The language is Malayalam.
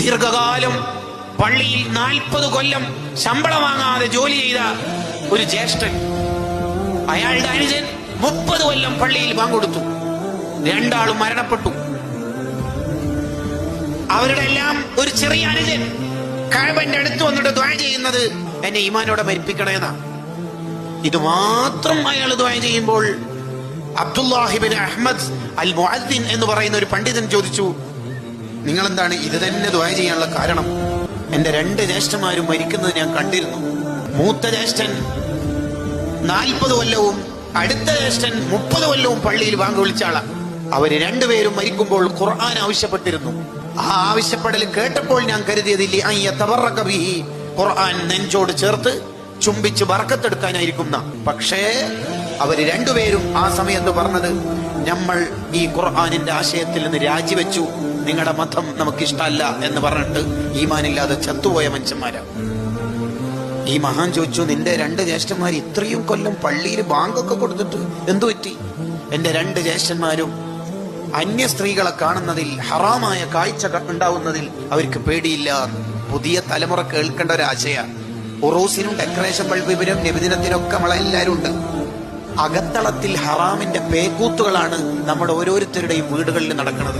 ദീർഘകാലം പള്ളിയിൽ 40 കൊല്ലം ശമ്പളം വാങ്ങാതെ ജോലി ചെയ്ത ഒരു ജ്യേഷ്ഠൻ, അയാളുടെ അനുജൻ 30 കൊല്ലം പള്ളിയിൽ പങ്കെടുത്തു. രണ്ടാളും മരണപ്പെട്ടു. അവരുടെ എല്ലാം ഒരു ചെറിയ അനുജൻ കഅബന്റെ അടുത്ത് വന്നിട്ട് ദുആ ചെയ്യുന്നത് എന്നെ ഈമാനോടെ മരിപ്പിക്കണേന്നാ. ഇത് മാത്രം അയാൾ ദുആ ചെയ്യുമ്പോൾ അബ്ദുല്ലാഹി ഇബ്നു അഹ്മദ് അൽ മുഅദ്ദിൻ എന്ന് പറയുന്ന ഒരു പണ്ഡിതൻ ചോദിച്ചു, നിങ്ങളെന്താണ് ഇത് തന്നെ ദുആ ചെയ്യാനുള്ള കാരണം? എന്റെ 2 ജ്യേഷ്ഠന്മാരും മരിക്കുന്നത് ഞാൻ കണ്ടിരുന്നു. മൂത്ത ജ്യേഷ്ഠൻ 40 കൊല്ലവും അടുത്ത ജ്യേഷ്ഠൻ 30 കൊല്ലവും പള്ളിയിൽ വാങ്ങി വിളിച്ച ആളാ. അവര് രണ്ടുപേരും മരിക്കുമ്പോൾ ഖുർആൻ ആവശ്യപ്പെട്ടിരുന്നു. ആ ആവശ്യപ്പെടൽ കേട്ടപ്പോൾ ഞാൻ കരുതിയതില്ലേ ഖുർആൻ നെഞ്ചോട് ചേർത്ത് ചുംബിച്ച് ബർക്കത്തെടുക്കാനായിരിക്കും. പക്ഷേ അവര് രണ്ടുപേരും ആ സമയത്ത് പറഞ്ഞത്, നമ്മൾ ഈ ഖുർആനിന്റെ ആശയത്തിൽ നിന്ന് രാജിവെച്ചു, നിങ്ങളുടെ മതം നമുക്കിഷ്ടമല്ല എന്ന് പറഞ്ഞിട്ട് ഈമാനില്ലാതെ ചത്തുപോയ മനുഷ്യന്മാരാ. ഈ മഹാൻ ചോദിച്ചു, നിന്റെ 2 ജ്യേഷ്ഠന്മാർ ഇത്രയും കൊല്ലം പള്ളിയിൽ ബാങ്കൊക്കെ കൊടുത്തിട്ട് എന്തു പറ്റി? എന്റെ 2 ജ്യേഷ്ഠന്മാരും അന്യ സ്ത്രീകളെ കാണുന്നതിൽ, ഹറാമായ കാഴ്ച ഉണ്ടാവുന്നതിൽ അവർക്ക് പേടിയില്ല. പുതിയ തലമുറ കേൾക്കേണ്ട ഒരു ആശയ. ഉറൂസിനും ഡെക്കറേഷൻ ബൾബിനും നബിദിനത്തിനൊക്കെ നമ്മളെല്ലാരും ഉണ്ട്. അകത്തളത്തിൽ ഹറാമിന്റെ പേക്കൂത്തുകളാണ് നമ്മുടെ ഓരോരുത്തരുടെയും വീടുകളിൽ നടക്കുന്നത്.